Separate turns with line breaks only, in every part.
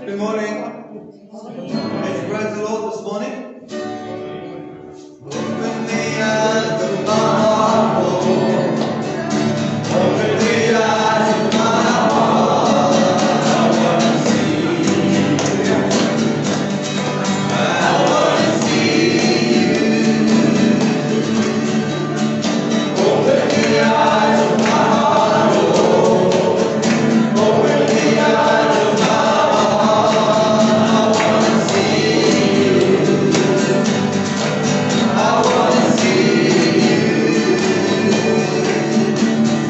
Good morning. Let's praise the Lord this morning. Open the eyes of my heart, Lord. Open the eyes of my heart. I want to see you. I want to see you. Open the eyes of my heart, Lord. Open the eyes of my heart. I want to see you. I want to see you.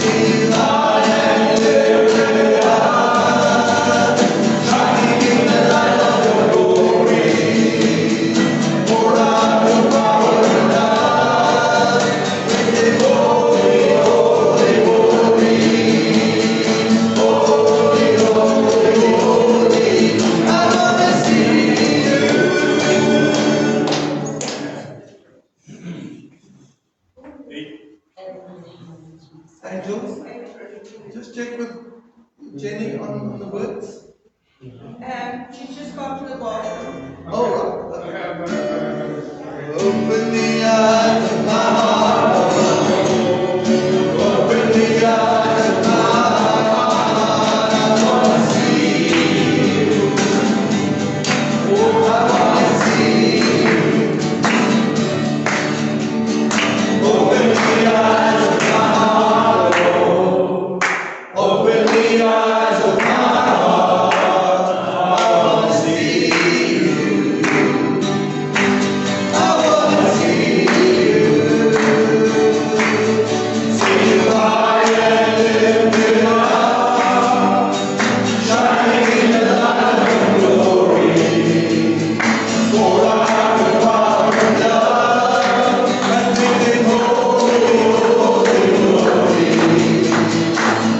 Till I am lifted up, shining in the light of your glory. Pour out your power and love. We say, holy, holy, holy. Holy, holy, holy. I want to see you. Angel, just check with Jenny on the words.
She's just gone to the bathroom.
Oh, right. Open the eyes of my heart. Open the eyes of my heart. I want to see you. Oh, I want to see you. Open the eyes of my heart, Lord. Open the eyes of my heart. I want to see you. I want to see you. Till I am lifted up, shining in the light of glory. Pour out the power and love, and sing holy, holy, holy.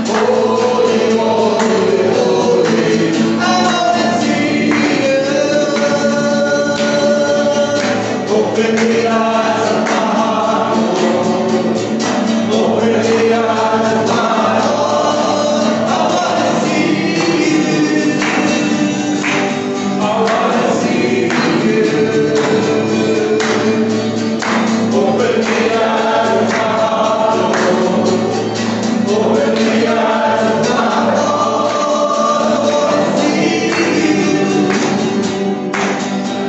Holy, holy, holy. I want to see you. Open the eyes of my heart, Lord. Open the eyes of my heart. I want to see you. I want to see you. Open the eyes of my heart, Lord. Open the eyes of my heart. I want to see you.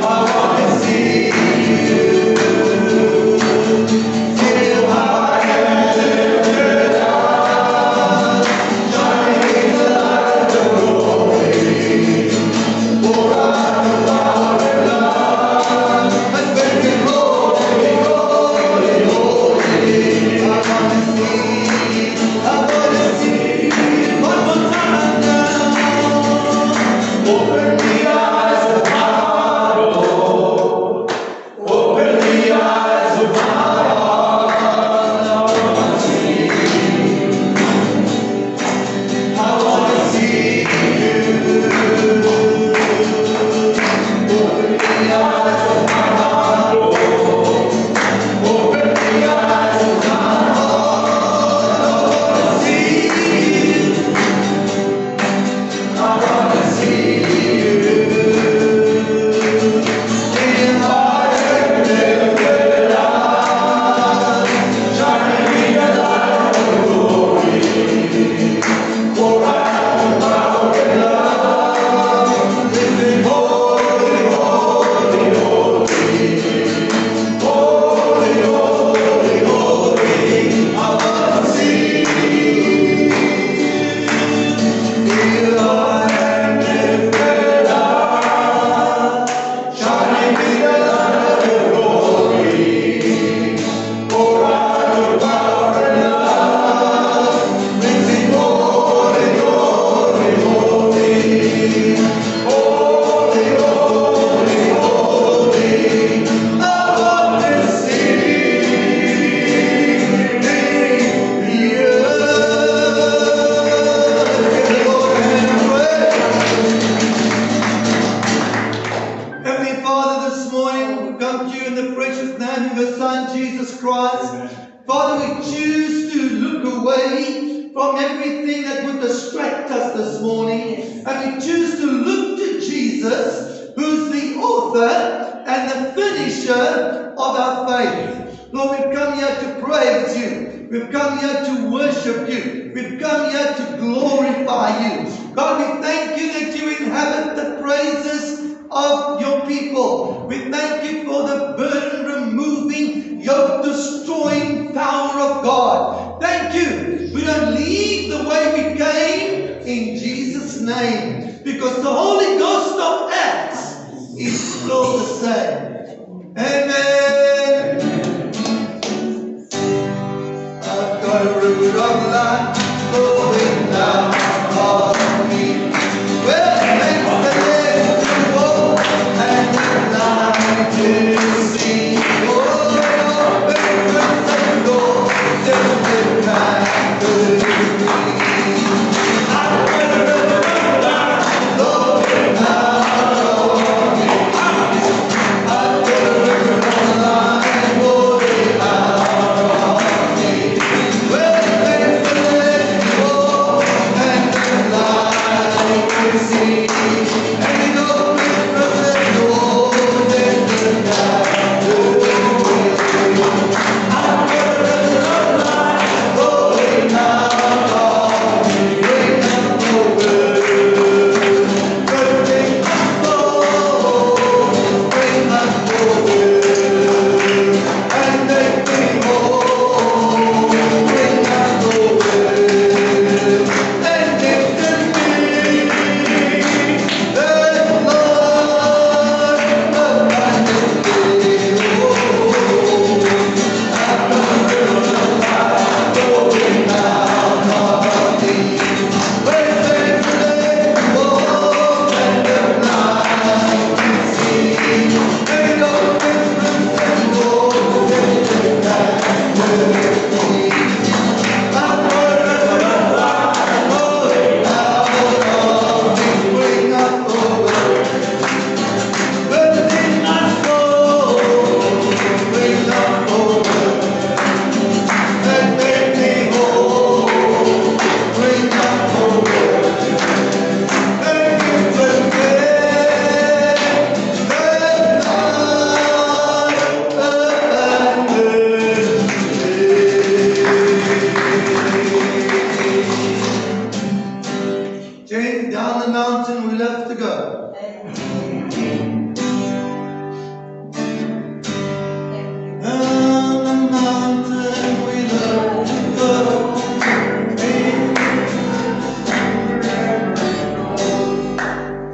I want to see you. Till I am lifted up, shining in the light of glory. Pour out the power and love, and make it holy, holy, holy. I want to see. I want to see. One more time now. Open the eyes of my heart, Lord. Open the eyes of my heart. I want to see you. I want to see you. Open the eyes of my heart, Lord. Open the eyes of my heart. I want to see you. I want to see you. Till I am lifted up, shining in the light of glory. Pour out the power and love, living holy, holy, holy. Holy, holy, holy. I want to see you. Till I am lifted up, shining in the light of glory. Pour out your power and love, living holy, holy, holy. Holy, holy, holy. I want to see you. Heavenly Father, this morning we come to you in the precious name of your Son, Jesus Christ. Father, we choose to look away from everything that would distract us this morning, and we choose to look to Jesus. Jesus, who's the author and the finisher of our faith. Lord, we've come here to praise you. We've come here to worship you. We've come here to glorify you. God, we thank you that you inhabit the praises of your people. We thank you for the burden-removing, yoke-destroying power of God. Thank you. We don't leave the way we came in Jesus' name, because the Holy Ghost of Acts is still the same. Amen. I've got a root of life flowing down on me. Well, it makes the legs to walk and the blind to see. Oh, because of God, just the kind of me. I've got a root of life flowing down on me. I've got a root of life flowing down on me. Well, it makes the legs to walk and the blind to see. And it opens the doors and the guide to me. I've got a river of life flowing down on me. Bring up the word. Bring up the word. Bring up the word. And make me whole. Bring up the word. And give to me the Lord of my destiny. I've got a river of life flowing down on me. Where there's a lake walk and the blind can see. And it opens the doors and the guide to me. I've got a river of life flowing down on me. Bring up the word. Bring up the word. Bring up the word. And make me whole. Bring up the word. And give to me the light. James, down the mountain we love to go. Down the mountain we love to go.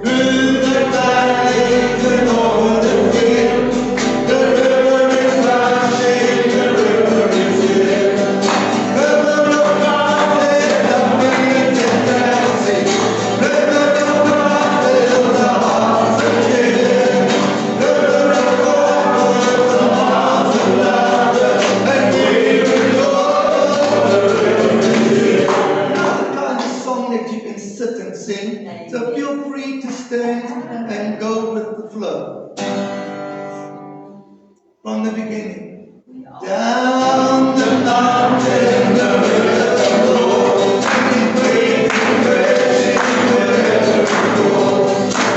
Through the valleys and over the hills, the river is rushing, the river is here. River of God, let the winds and dancing. River of God, fill the hearts of cheer. River of God, fill the hearts of laughter, and here we go. The river is here. Not the kind of song that you can sit and sing, so feel free to stand and go with the flow. From the beginning. Down the mountain, the river flows, and brings the refreshing wherever it goes.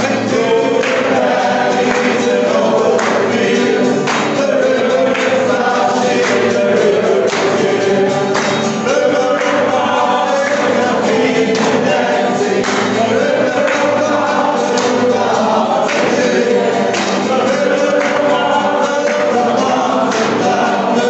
And through the valleys and over the hills, the river is rushing, the river is here. River of God, and the winds are dancing. River of God, fill the hearts of cheer. River of God, fill the hearts of laughter,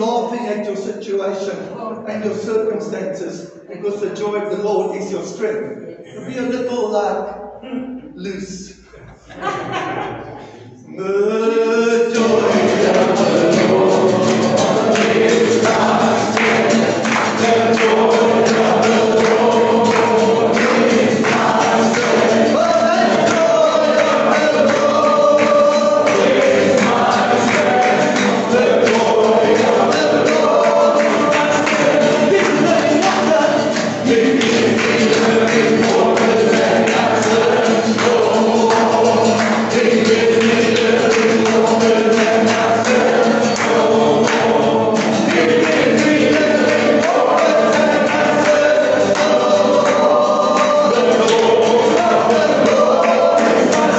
laughing at your situation and your circumstances because the joy of the Lord is your strength. Be a little loose. The joy of the Lord is my strength. The joy of the Lord is my strength. The joy of the Lord is my strength. The joy of the Lord is my strength. It gives me living water and I search for more. It gives me living water and I search for more. It gives me living water and I search for more. The Lord of the Lord is my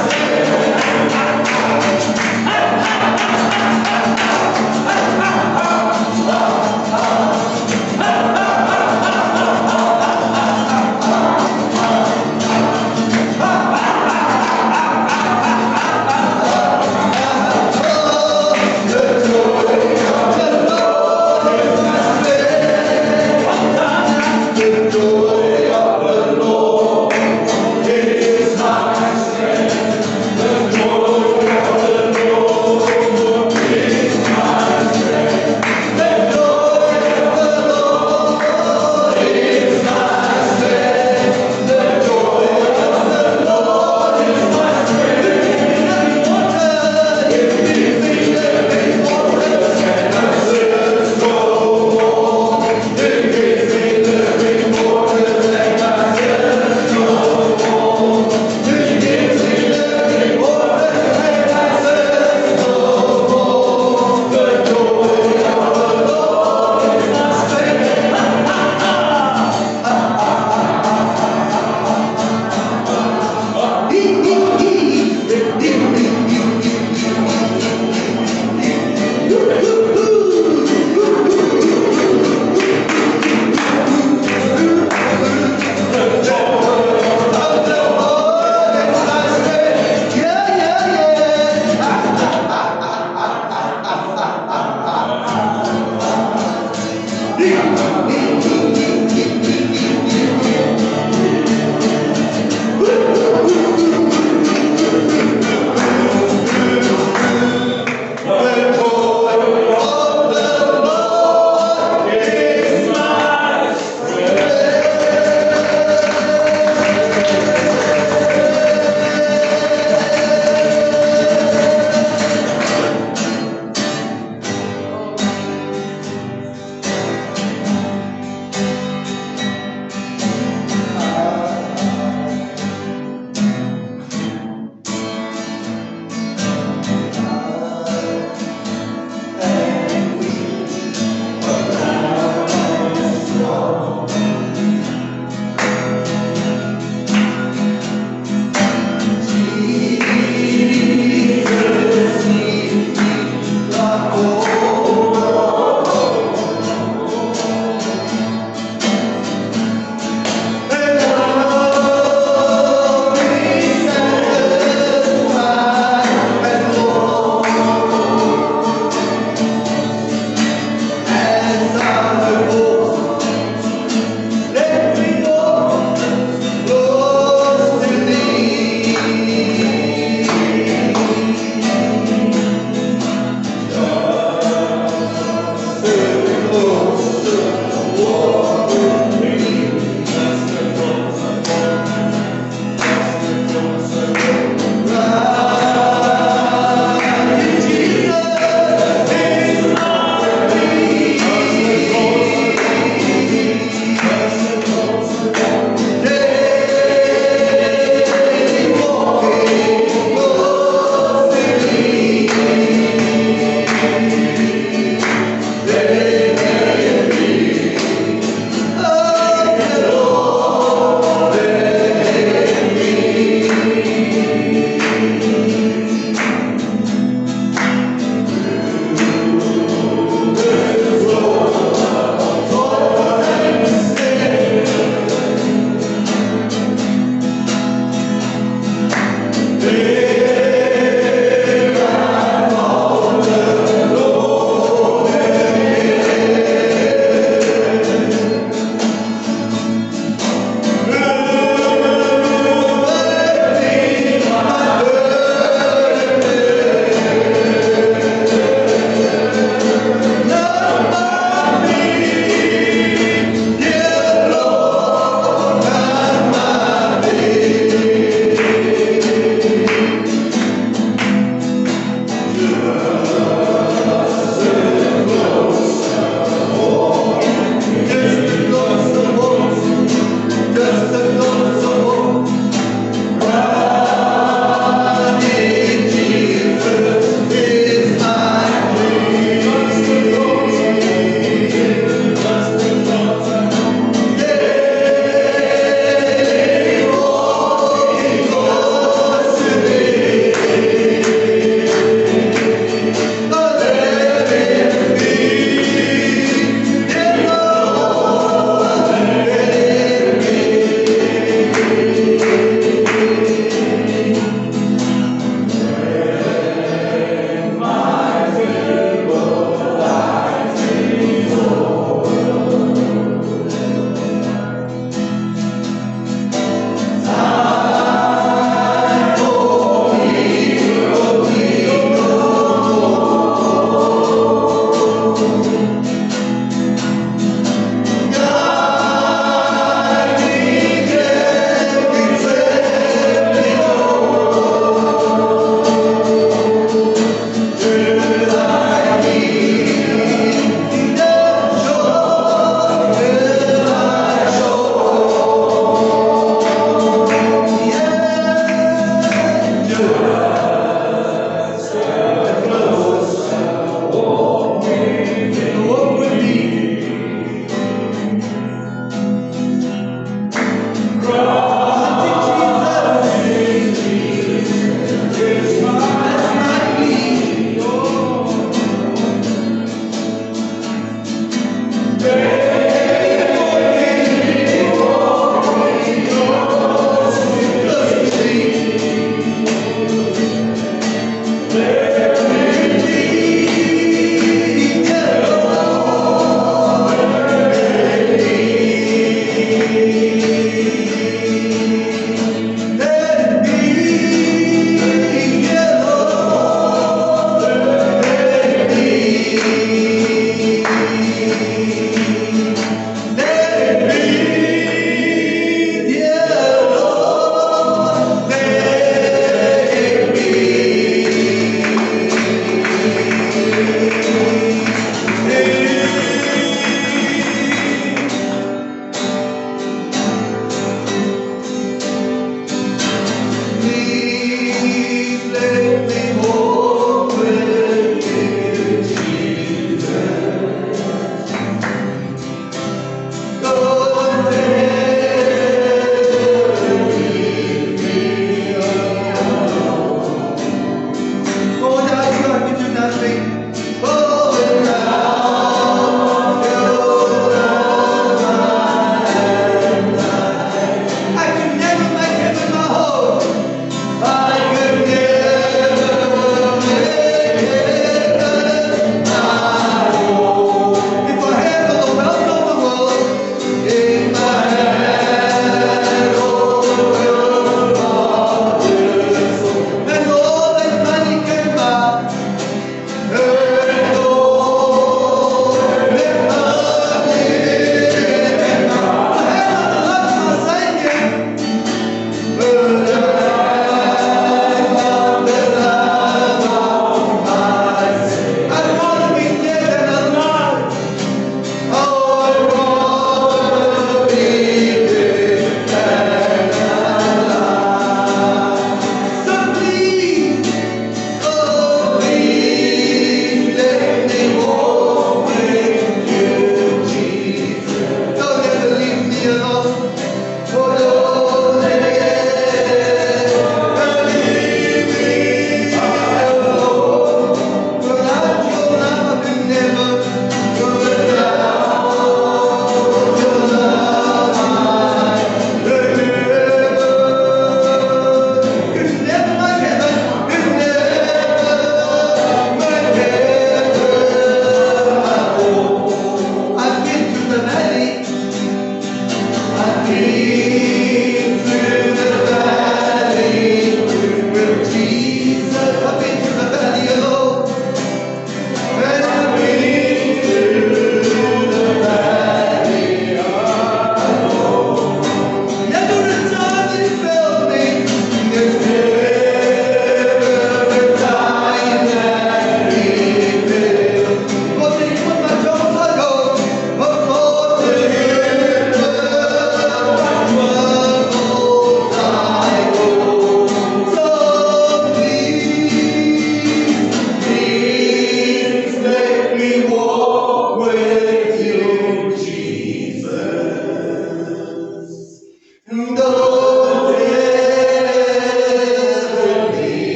Walk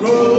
Yeah.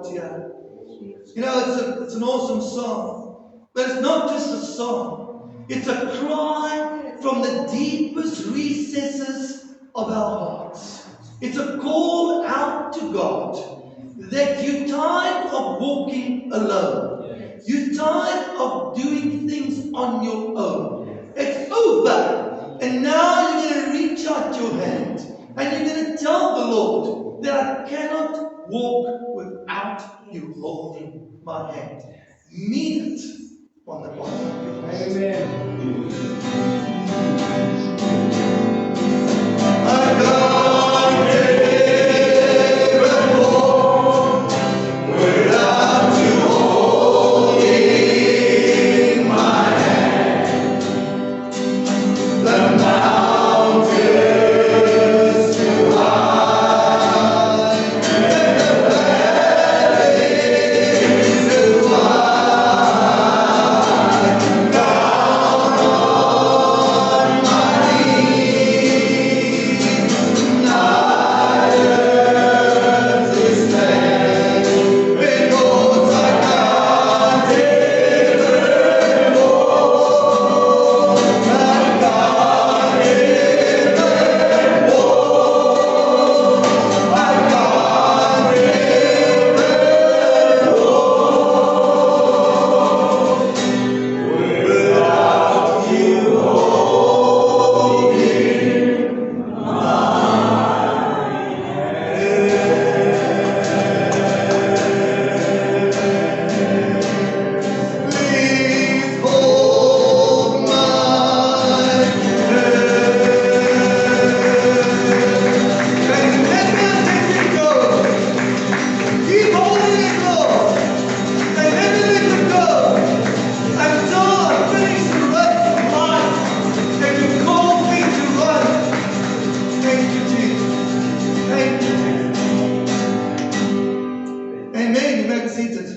got here. You know, it's an awesome song. But it's not just a song. It's a cry from the deepest recesses of our hearts. It's a call out to God that you're tired of walking alone. You're tired of doing things on your own. It's over. And now you're going to reach out your hand and you're going to tell the Lord that I cannot walk without you holding my hand. Mean it on the bottom of your heart. Amen. I can't ever walk without you holding my hand. The mountains too high, the valleys too wide, down on my knees, I learn to stand because I can't ever walk. I can't ever walk. I can't ever walk without you holding Please hold my hand. And never let it go. Keep holding it, Lord. And never let it go until I finish the race of life that you called me to run. Thank you, Jesus. Thank you. Amen. You may be seated.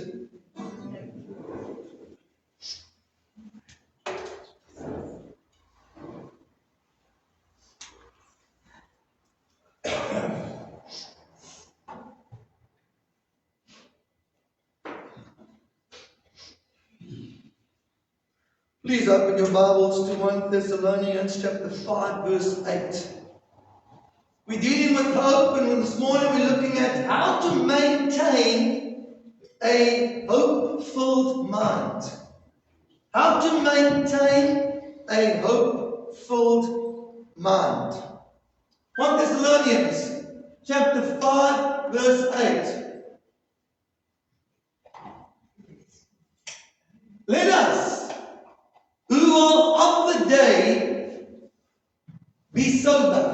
Please open your Bibles to 1 Thessalonians chapter 5 verse 8. We're dealing with hope, and this morning we're looking at how to maintain a hope-filled mind. How to maintain a hope-filled mind. 1 Thessalonians chapter 5 verse 8. Let us, who are of the day, be sober,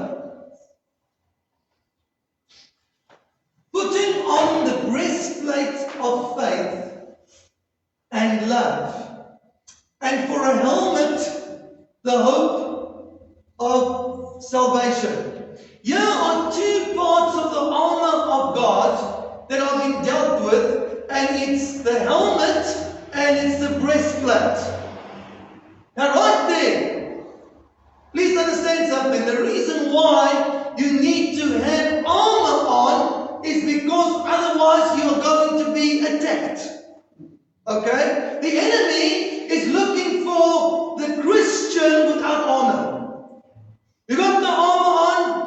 putting on the breastplate of faith and love, and for a helmet, the hope of salvation. Here are two parts of the armor of God that are being dealt with, and it's the helmet and it's the breastplate. Now right there, please understand something. The reason why you need to have armor on is because otherwise you're going to be attacked. Okay? The enemy is looking for the Christian without armor. You got no armor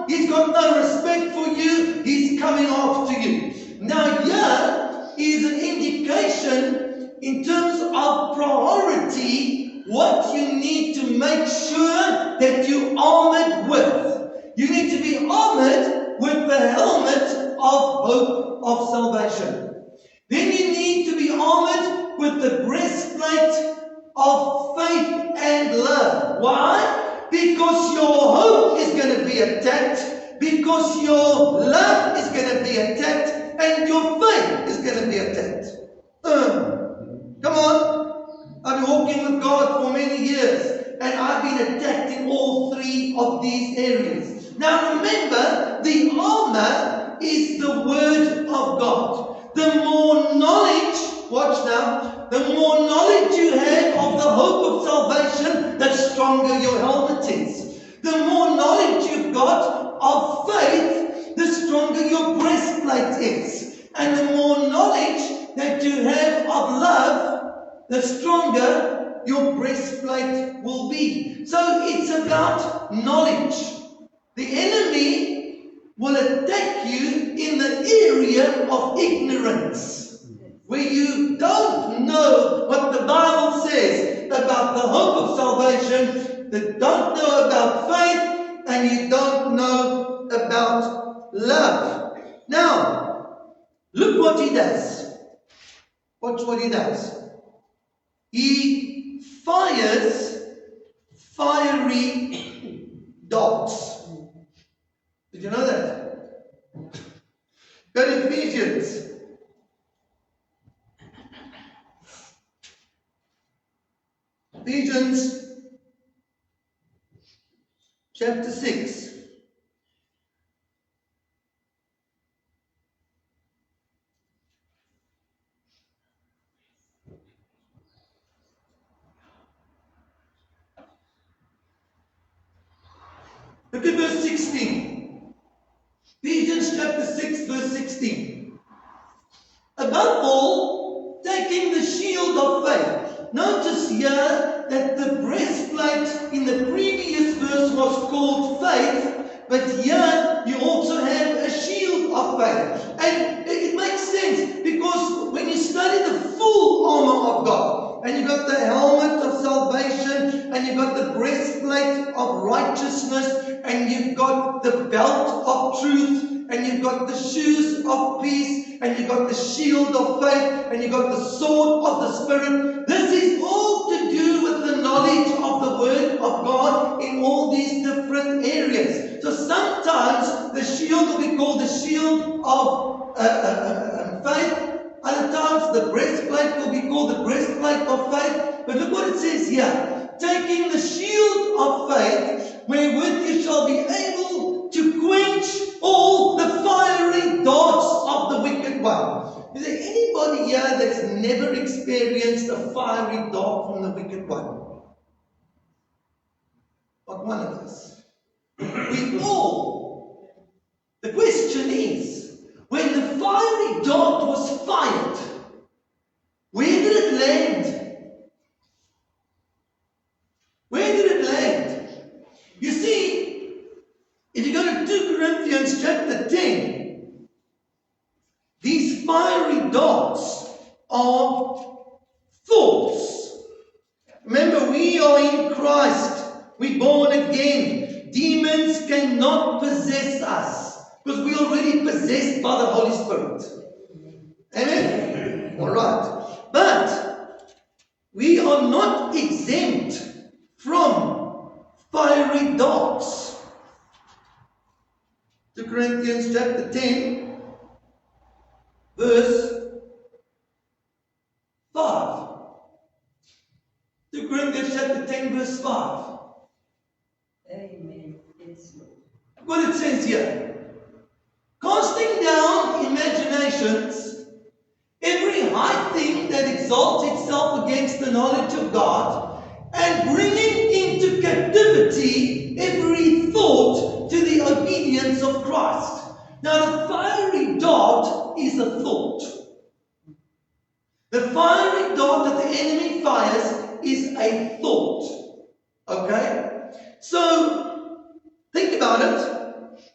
on, he's got no respect for you, he's coming after you. Now here is an indication in terms of priority what you need to make sure that you're armored with. You need to be armored with the helmet of hope of salvation. Then you need to be armored with the breastplate of faith and love. Why? Because your hope is going to be attacked, because your love is going to be attacked, and your faith is going to be attacked. Come on. I've been walking with God for many years, and I've been attacked in all three of these areas. Now remember, the armor is the word of God. The more knowledge, watch now, the more knowledge you have of the hope of salvation, the stronger your helmet is. The more knowledge you've got of faith, the stronger your breastplate is. And the more knowledge that you have of love, the stronger your breastplate will be. So it's about knowledge. The enemy will attack you in the area of ignorance, where you don't know what the Bible says about the hope of salvation, that don't know about faith, and you don't know about love. Now, look what he does. Watch what he does. He fires fiery darts. Did you know that? Go to Ephesians. Ephesians chapter 6. Look at verse 16. Ephesians chapter 6, verse 16. Above all, taking the shield of faith. Notice here that the breastplate in the previous verse was called faith, but here you also have a shield of faith. And it makes sense because when you study the full armor of God, and you got the helmet of salvation, and you got the breastplate of righteousness, and you've got the belt of truth, and you've got the shoes of peace, and you've got the shield of faith, and you've got the sword of the Spirit. This is all to do with the knowledge of the Word of God in all these different areas. So sometimes the shield will be called the shield of faith. Other times the breastplate will be called the breastplate of faith. But look what it says here. Taking the shield of faith, wherewith you shall be able to quench all the fiery darts of the wicked one. Is there anybody here that's never experienced a fiery dart from the wicked one? Not one of us. We all. The question is, when the fiery dart was fired, where did it land? Where did it land? You see, if you go to 2 Corinthians chapter 10, these fiery darts are thoughts. Remember, we are in Christ. We're born again. Demons cannot possess us because we're already possessed by the Holy Spirit. Amen? All right. But we are not exempt from fiery darts. 2 Corinthians chapter 10, verse 5. 2 Corinthians chapter 10, verse 5.
Amen. Yes, Lord.
What it says here. Casting down imaginations, every high thing that exalts itself against the knowledge of God, and bringing into captivity every thought to the obedience of Christ. Now the fiery dart is a thought. The fiery dart that the enemy fires is a thought. Okay? So, think about it.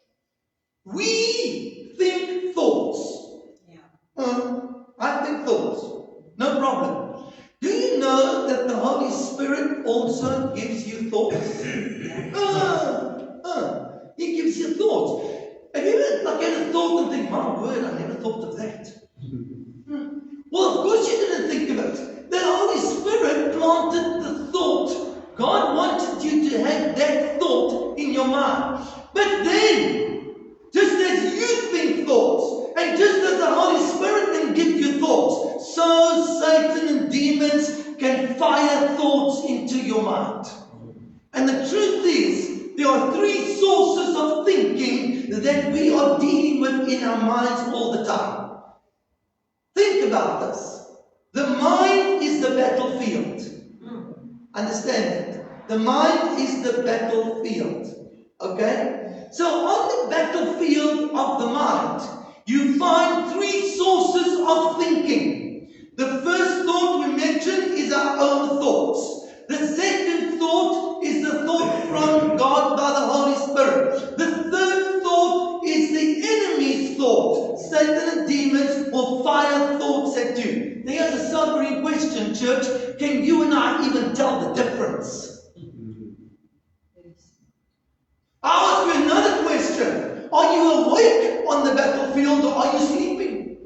We think thoughts.
Yeah.
I think thoughts. No problem. Do you know that the Holy Spirit also gives you thoughts? He gives you thoughts. Have you ever had a thought and think, my word, I never thought of that? Well, of course you didn't think of it. The Holy Spirit planted the thought. God wanted you to have that thought in your mind. But then, just as you think thoughts, and just as the Holy Spirit can give you thoughts, so Satan and demons can fire thoughts into your mind. And the truth is, there are 3 sources of thinking that we are dealing with in our minds all the time. Think about this. The mind is the battlefield. Understand it? The mind is the battlefield. Okay? So on the battlefield of the mind, you find three sources of thinking. The first thought we mentioned is our own thoughts. The second thought is the thought from God by the Holy Spirit. The third thought is the enemy's thought. Satan and demons will fire thoughts at you. Now here's a sobering question, church. Can you and I even tell the difference? I'll ask you another question. Are you awake on the battlefield or are you sleeping?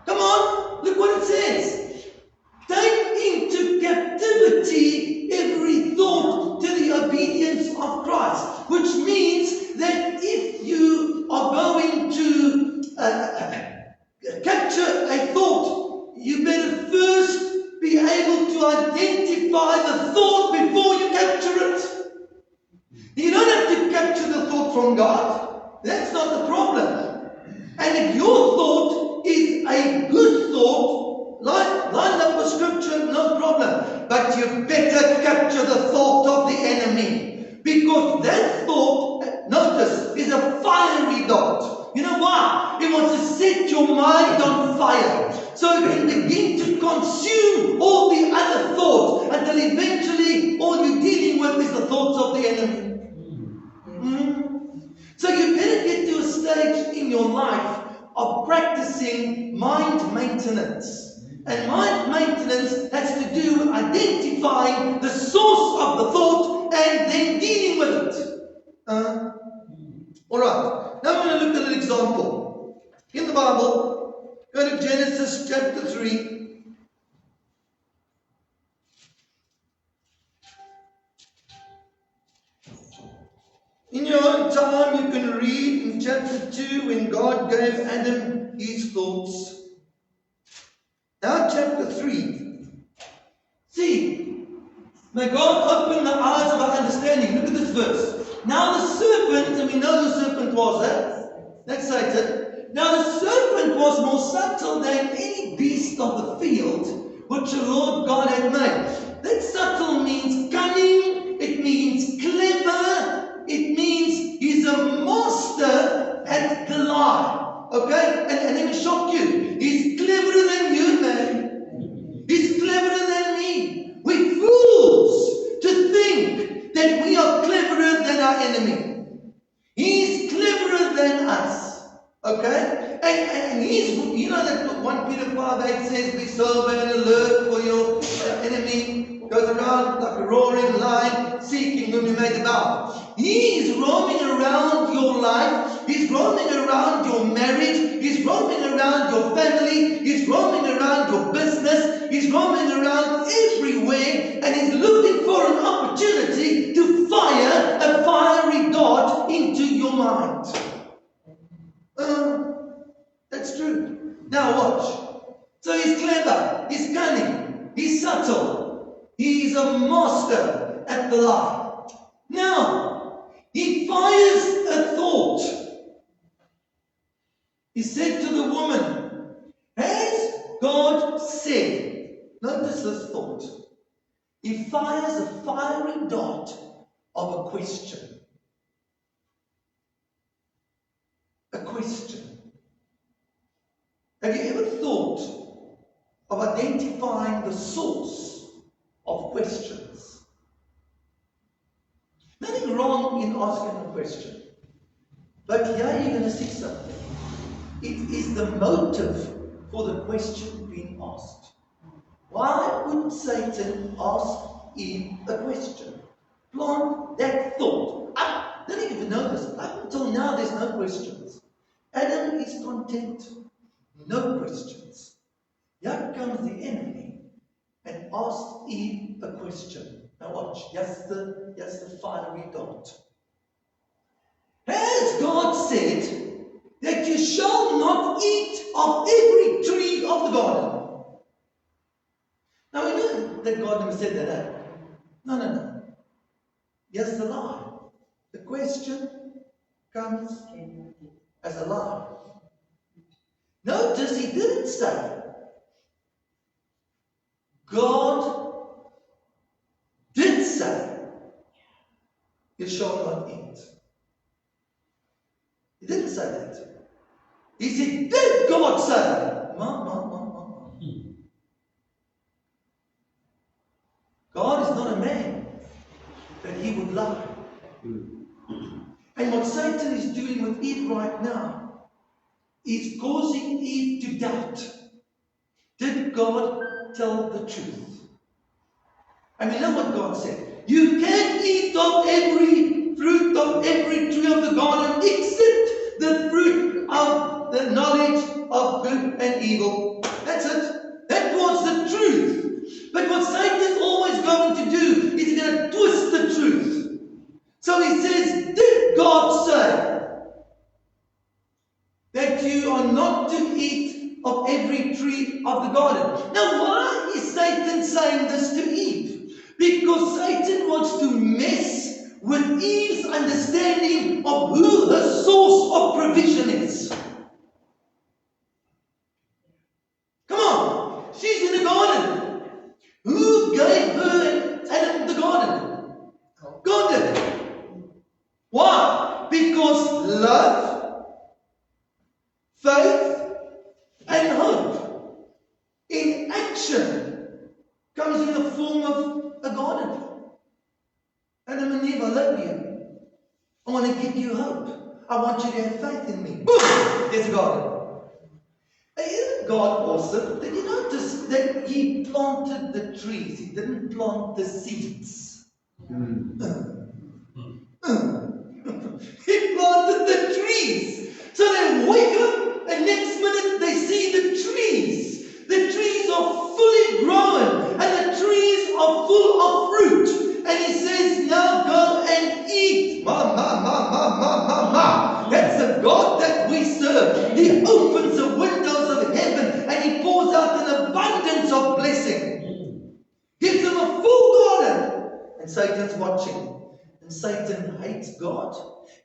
Come on, look what it says. Take into captivity every thought to the obedience of Christ. Which means that if you are going to capture a thought, you better first be able to identify the thought before you capture it. You don't have to capture the thought from God. That's not the problem. And if your thought is a good thought, lined up with scripture, no problem. But you better capture the thought of the enemy. Because that thought, notice, is a fiery dart. You know why? It wants to set your mind on fire. So it can begin to consume all the other thoughts until eventually all you're dealing with is the thoughts of the enemy. So you better get to a stage in your life of practicing mind maintenance. And mind maintenance has to do with identifying the source of the thought and then dealing with it. Alright, now I'm going to look at an example. In the Bible, go to Genesis chapter 3. In your own time, you can read in chapter 2 when God gave Adam his thoughts. Now, chapter 3. See, may God open the eyes of our understanding. Look at this verse. Now the serpent, and we know the serpent was that. That's Satan. Now the serpent was more subtle than any beast of the field which the Lord God had made. That subtle means cunning. It means clever. It means he's a master at the lie. Okay? And let me shock you. He's cleverer than you, man. He's cleverer than me. We're fools to think that we are cleverer than our enemy. He's cleverer than us. Okay? And he's, you know that 1 Peter 5:8 says, be sober and alert for your enemy goes around like a roaring lion, seeking whom he may devour. He is roaming around your life. He's roaming around your marriage. He's roaming around your family. He's roaming around your business. He's roaming around everywhere. And he's looking for an opportunity to fire a fiery dart into your mind. That's true. Now watch. So he's clever. He's cunning. He's subtle. He's a master at the lie. Now, he fires a thought. He said to the woman, has God said? Notice this thought. He fires a fiery dart of a question. A question. Have you ever thought of identifying the source of questions? Nothing wrong in asking a question. But here you're going to see something. It is the motive for the question being asked. Why would Satan ask Eve a question? Plant that thought. I didn't even know this. Up until now, there's no questions. Adam is content. No questions. Here comes the enemy and asks Eve a question. Now watch. Here's the fiery dart. Has God said that you shall not eat of every tree of the garden? Now we know that God never said that, eh? No. Here's the lie. The question comes as a lie. Notice he didn't say, God did say, you shall not eat. He didn't say that. He said, did God say? Ma. God is not a man that he would lie. And what Satan is doing with Eve right now is causing Eve to doubt. Did God tell the truth? And we know what God said. You can eat of every fruit of every tree of the garden except the fruit of the knowledge of good and evil. That's it. That was the truth. But what Satan's always going to do is he's going to twist the truth. So he says, did God say that you are not to eat of every tree of the garden? Now, why is Satan saying this to Eve? Because Satan wants to mess with Eve's understanding of who her source of provision is. Come on, she's in the garden. Who gave her and Adam the garden? God did. Why? Because love, faith, and hope in action comes in the form of a garden. Adam and Eve, I love you. I want to give you hope. I want you to have faith in me. Boom! There's a garden. Isn't God awesome? Did you notice that he planted the trees? He didn't plant the seeds. He planted the trees. So they wake up and next minute they see the trees. The trees are fully grown and the trees are full of fruit. And he says, now go and eat. Ma. That's the God that we serve. He opens the windows of heaven and he pours out an abundance of blessing. Gives them a full garden. And Satan's watching. And Satan hates God.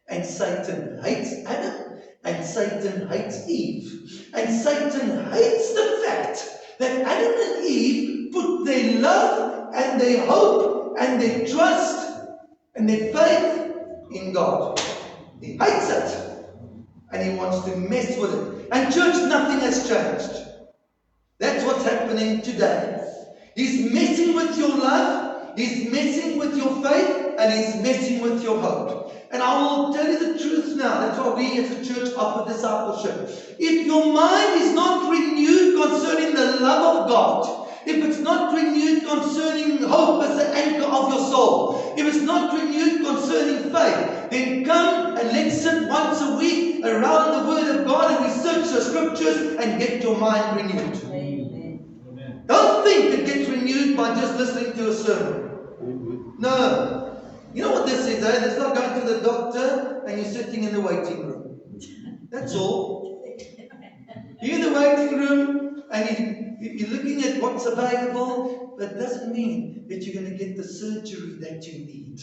And Satan hates Adam. And Satan hates Eve. And Satan hates the fact that Adam and Eve put their love and their hope and their trust and their faith in God. He hates it. And he wants to mess with it. And church, nothing has changed. That's what's happening today. He's messing with your love. He's messing with your faith. And he's messing with your hope. And I will tell you the truth now. That's why we as a church offer discipleship. If your mind is not renewed concerning the love of God, if it's not renewed concerning hope as the anchor of your soul, if it's not renewed concerning faith, then come and let's sit once a week around the Word of God and we search the Scriptures and get your mind renewed. Amen. Don't think it gets renewed by just listening to a sermon. No. You know what this is, eh? It's like going to the doctor and you're sitting in the waiting room. That's all. You're in the waiting room and you're looking at what's available, but it doesn't mean that you're going to get the surgery that you need.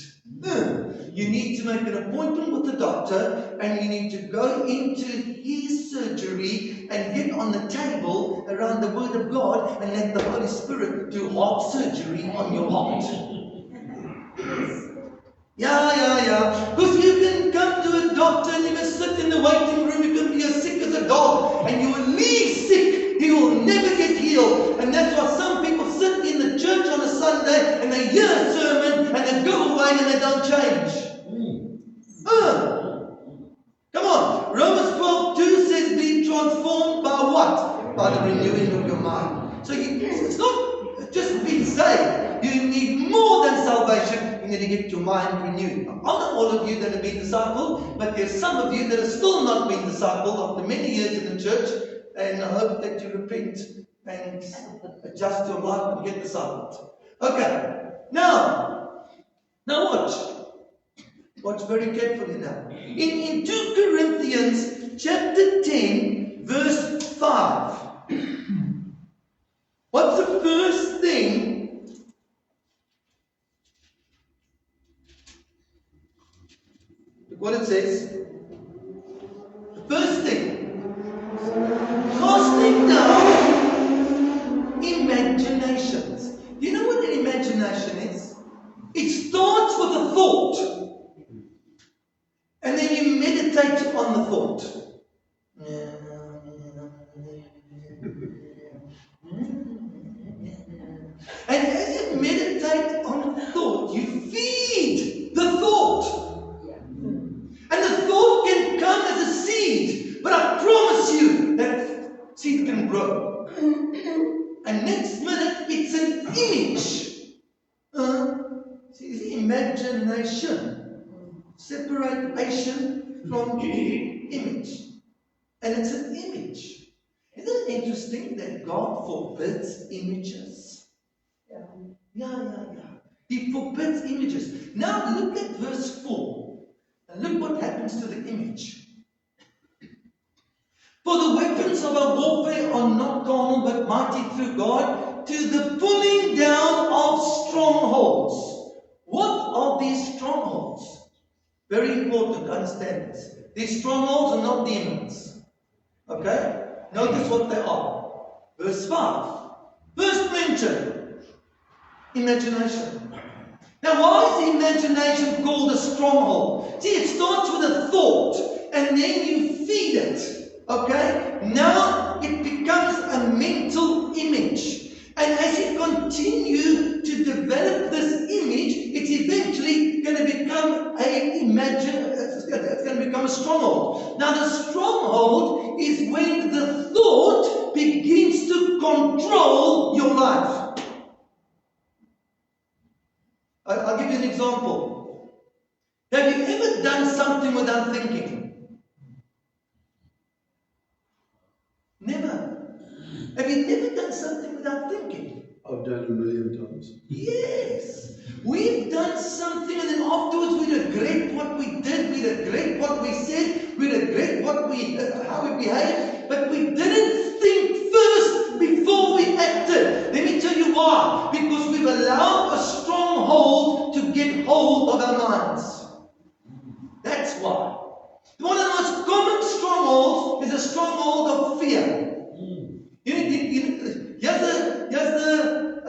You need to make an appointment with the doctor and you need to go into his surgery and get on the table around the Word of God and let the Holy Spirit do heart surgery on your heart. Yeah. Because you can come to a doctor and you can sit in the waiting room, you can be as sick as a dog, and you will leave sick. You will never get healed. And that's why some people sit in the church on a Sunday and they hear a sermon and they go away and they don't change. Come on. Romans 12:2 says, be transformed by what? By the renewing of your mind. So it's not just being saved. You need more than salvation. You need to get your mind renewed. Now, not all of you that have been discipled, but there's some of you that are still not being discipled after many years in the church, and I hope that you repent and adjust your life and get discipled. Okay, now watch. Watch very carefully now. In 2 Corinthians chapter 10, verse 5. What's the first thing? Look what it says. The first thing. Casting down imaginations. Do you know what an imagination is? It starts with a thought. And then you meditate on the thought. And as you meditate on the thought, you feed the thought. And the thought can come as a seed, but I promise you that seed can grow. And next minute, it's an image. See, imagination. Separation from image. And it's an image. Isn't it interesting that God forbids images? Yeah. He forbids images. Now look at verse 4. And look what happens to the image. For the weapons of our warfare are not carnal, but mighty through God, to the pulling down of strongholds. What are these strongholds? Very important to understand this. These strongholds are not demons. Okay? Notice what they are. Verse 5. First mention, imagination. Now, why is imagination called a stronghold? See, it starts with a thought, and then you feed it. Okay? Now it becomes a mental image. And as you continue to develop this image, it's eventually going to become it's going to become a stronghold. Now the stronghold is when the thought begins to control your life. I'll give you an example. Have you ever done something without thinking? Never. Have you never done something without thinking?
I've done it a million times.
Yes. We've done something and then afterwards we regret what we did, we regret what we said, we regret how we behaved, but we didn't think first before we acted. Let me tell you why. Because we've allowed a stronghold to get hold of our minds. That's why. One of the most common strongholds is a stronghold of fear. Here's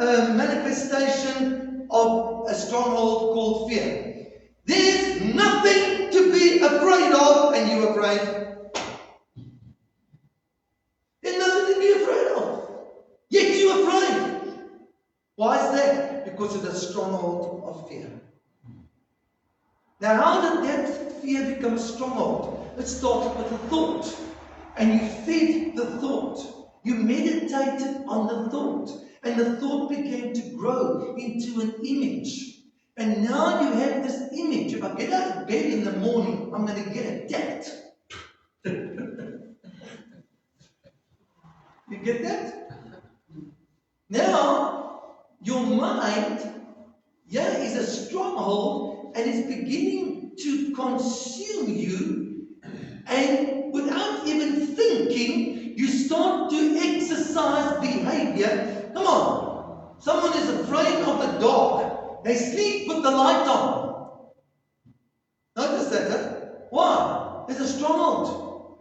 the manifestation of a stronghold called fear. There's nothing to be afraid of, and you're afraid. There's nothing to be afraid of, yet you're afraid. Why is that? Because of the stronghold of fear. Now, how did that fear become a stronghold? It started with a thought, and you fed the thought. You meditated on the thought, and the thought began to grow into an image. And now you have this image. If I get out of bed in the morning, I'm going to get attacked. You get that? Now, your mind, is a stronghold, and it's beginning to consume you, and without even thinking, you start to exercise behavior. Come on. Someone is afraid of the dark. They sleep with the light on. Notice that, huh? Why? There's a stronghold.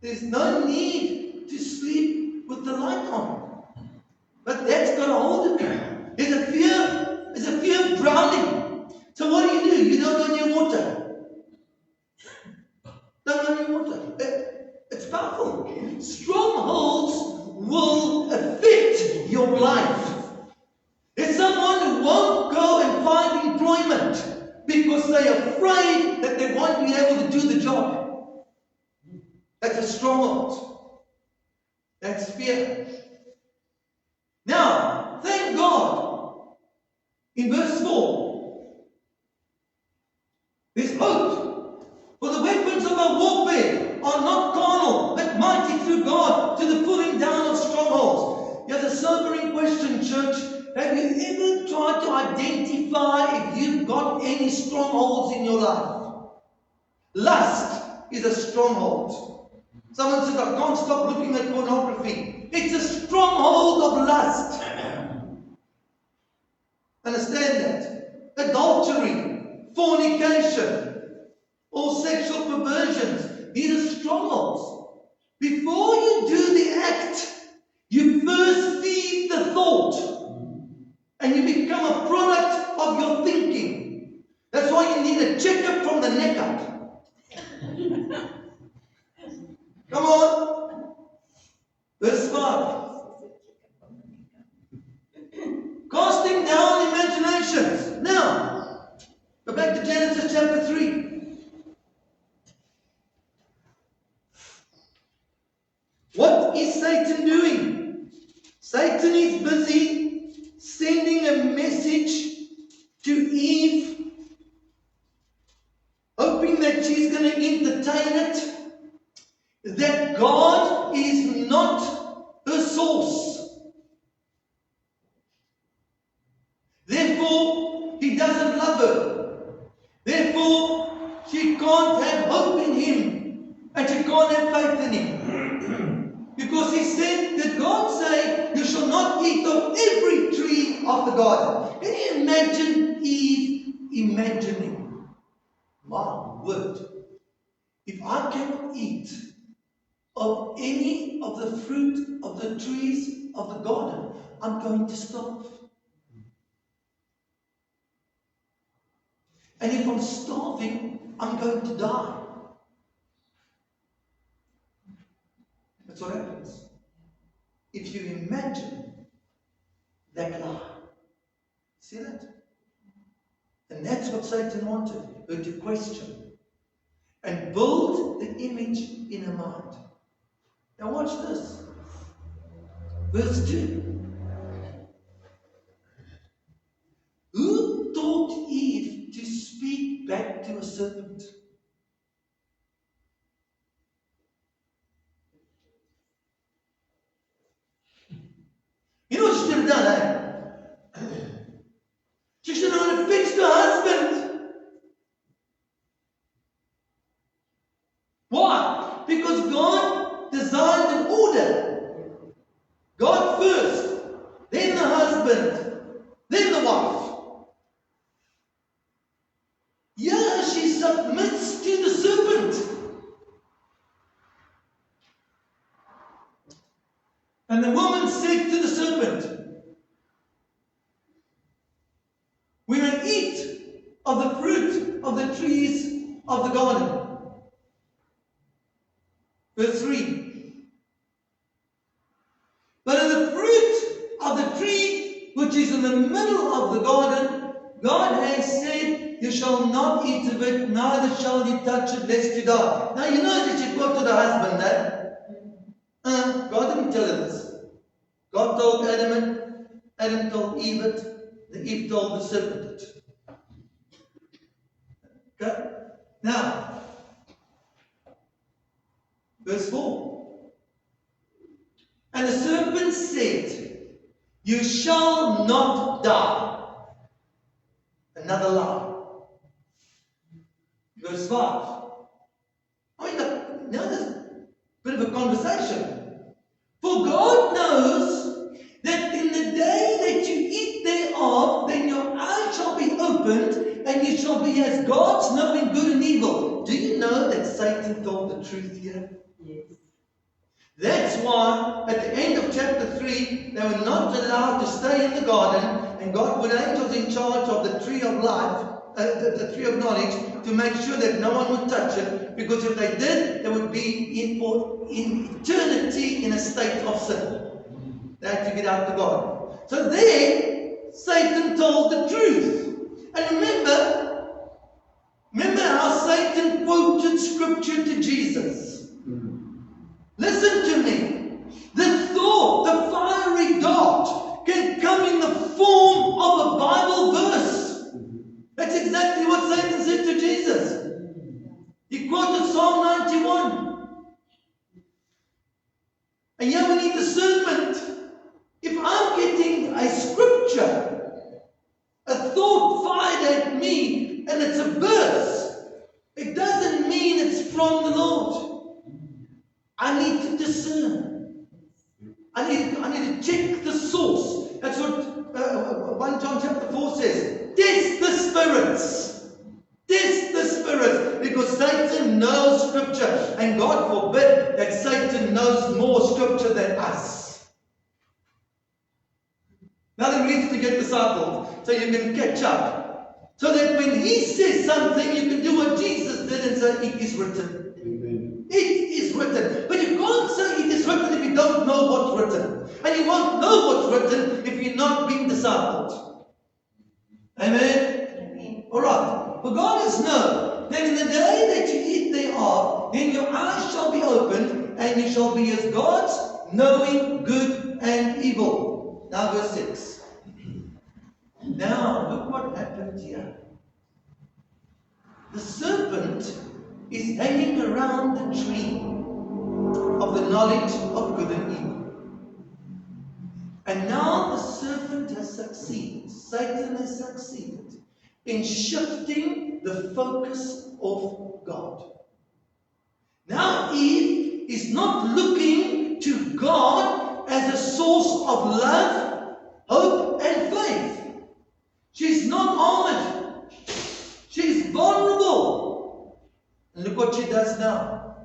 There's no need to sleep with the light on. But that's got a hold of you. There's a fear of drowning. So what do? You don't run your water. Don't run your water. It's powerful. Strongholds will affect your life. There's someone who won't go and find employment because they're afraid that they won't be able to do the job. That's a stronghold. That's fear. Now, thank God, in verse 4, there's hope. For the weapons of our warfare are not carnal, but mighty through God to the pulling down of strongholds. Here's a sobering question, church. Have you ever tried to identify if you've got any strongholds in your life? Lust is a stronghold. Someone says, I can't stop looking at pornography. It's a stronghold of lust. Understand that? Adultery, fornication, all sexual perversions. These are strongholds. Before you do the act, you first feed the thought. And you become a product of your thinking. That's why you need a checkup from the neck up. what is Satan doing? Satan is busy sending a message to Eve, hoping that she's going to entertain it, that God is not her source. Therefore, he doesn't love her. Therefore, she can't have hope in him, and she can't have faith in him. Because he said, did God say, you shall not eat of every tree of the garden? Can you imagine Eve imagining, my word, if I can eat of any of the fruit of the trees of the garden, I'm going to starve. And if I'm starving, I'm going to die. That's what happens if you imagine that lie. See that? And that's what Satan wanted her to question and build the image in her mind. Now watch this. Verse 2. Who taught Eve to speak back to a serpent? You know what she should have done, eh? She should have fixed her husband. Why? Because God designed an order. God first, then the husband, then the wife. Yeah, she submits to the serpent. And the woman said to the serpent, we may eat of the fruit of the trees of the garden. Verse 3. But in the fruit of the tree which is in the middle of the garden, God has said, you shall not eat of it, neither shall you touch it, lest you die. Now you know that she spoke to the husband, eh? God didn't tell her this. God told Adam, Adam told Eve it, the Eve told the serpent it. Okay? Now, verse 4. And the serpent said, you shall not die. Another lie. Verse 5. I mean, look, now there's a bit of a conversation. For God knows that in the day that you eat thereof, then your eyes shall be opened, and you shall be as gods, knowing good and evil. Do you know that Satan told the truth here?
Yes.
That's why at the end of chapter 3, they were not allowed to stay in the garden, and God put angels in charge of the tree of life, the tree of knowledge, to make sure that no one would touch it, because if they did, they would be in eternity in a state of sin. They had to get out the garden. So there, Satan told the truth. And remember how Satan quoted scripture to Jesus. Listen to me. The thought, the fiery dart, can come in the form of a Bible verse. That's exactly what Satan said to Jesus. He quoted Psalm 91. And here we need discernment. If I'm getting a scripture, a thought fired at me, and it's a verse, it doesn't mean it's from the Lord. I need to discern. I need to check the source. That's what 1 John chapter 4 says. Test the spirits. Test the spirits. Because Satan knows scripture. And God forbid that Satan knows more scripture than us. Nothing needs to get discipled so you can catch up. So that when he says something, you can do what Jesus did and say, it is written.
Amen.
It is written. But you can't say it is written if you don't know what's written. And you won't know what's written if you're not being discipled. Amen?
Amen.
Alright. But God has known that in the day that you eat thereof, then your eyes shall be opened, and you shall be as gods, knowing good and evil. Now verse 6. Now look what happened here. The serpent is hanging around the tree of the knowledge of good and evil. And now the serpent has succeeded, Satan has succeeded in shifting the focus of God. Now Eve is not looking to God as a source of love, hope and faith. She's not armored. She's vulnerable. And look what she does now.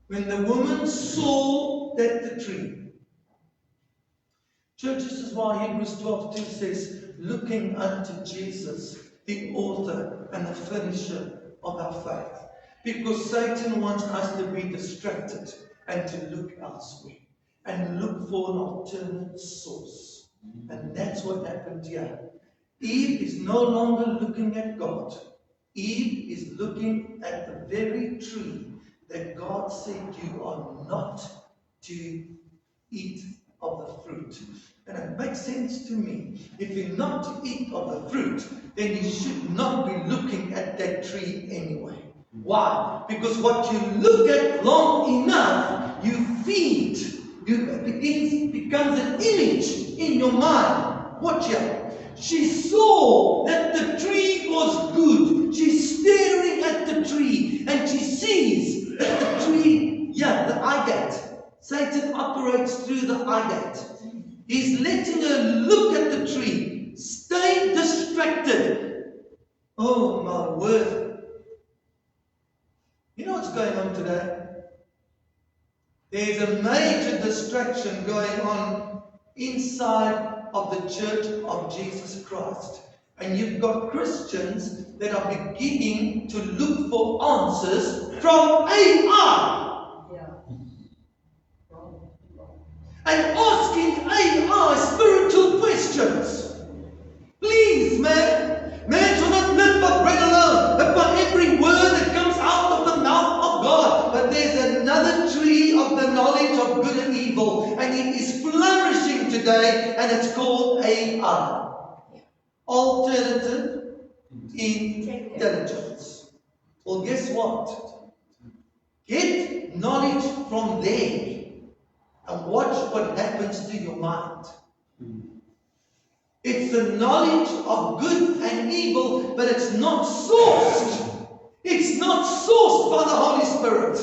When the woman saw that the tree. Church, this is why Hebrews 12:2 says, looking unto Jesus, the author and the finisher of our faith. Because Satan wants us to be distracted and to look elsewhere and look for an alternate source. And that's what happened here. Eve is no longer looking at God. Eve is looking at the very tree that God said you are not to eat of the fruit. And it makes sense to me. If you're not to eat of the fruit, then you should not be looking at that tree anyway. Why? Because what you look at long enough, you feed. It becomes an image in your mind. Watch here. She saw that the tree was good. She's staring at the tree and she sees that the tree, the eye gate. Satan operates through the eye gate. He's letting her look at the tree. Stay distracted. Oh my word. You know what's going on today? There's a major distraction going on inside of the Church of Jesus Christ. And you've got Christians that are beginning to look for answers from AI. And asking AI spiritual questions. Please, man. Man shall not live by bread alone, but by every word that comes out of the mouth of God. But there's another tree of the knowledge of good and evil, and it is flourishing today, and it's called AI. Alternative intelligence. Well, guess what? Get knowledge from there. And watch what happens to your mind. It's the knowledge of good and evil, but it's not sourced. It's not sourced by the Holy Spirit.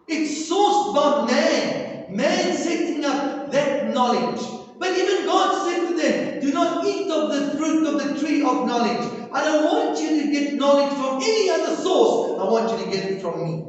It's sourced by man. Man setting up that knowledge. But even God said to them, do not eat of the fruit of the tree of knowledge. I don't want you to get knowledge from any other source. I want you to get it from me.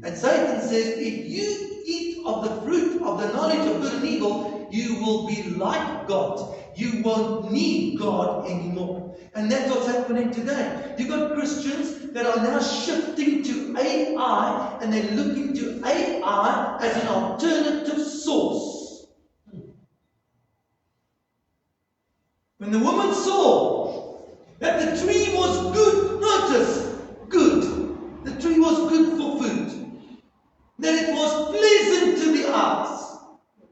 And Satan says, if you eat of the fruit of the knowledge of good and evil, you will be like God. You won't need God anymore. And that's what's happening today. You've got Christians that are now shifting to AI, and they're looking to AI as an alternative source. When the woman saw that the tree was good, notice, good. The tree was good for food. That it was pleasant to the eyes,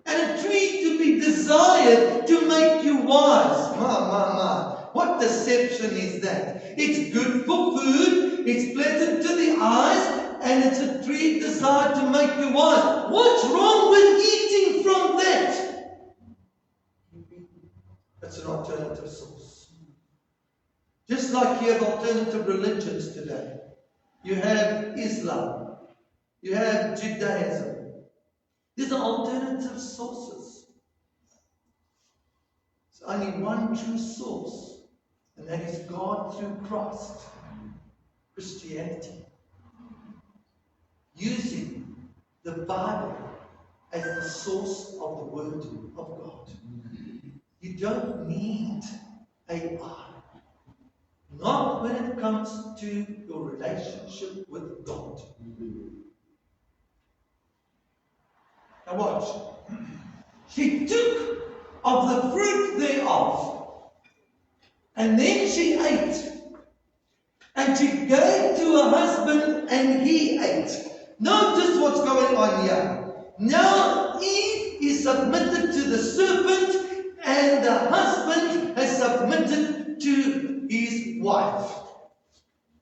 and a tree to be desired to make you wise. What deception is that? It's good for food, it's pleasant to the eyes, and it's a tree desired to make you wise. What's wrong with eating from that? That's an alternative source. Just like you have alternative religions today. You have Islam. You have Judaism. These are alternative sources. There's only one true source, and that is God through Christ. Christianity. Using the Bible as the source of the Word of God. You don't need AI. Not when it comes to your relationship with God. Now watch. She took of the fruit thereof, and then she ate, and she gave to her husband, and he ate. Notice what's going on here. Now Eve is submitted to the serpent, and the husband has submitted to his wife.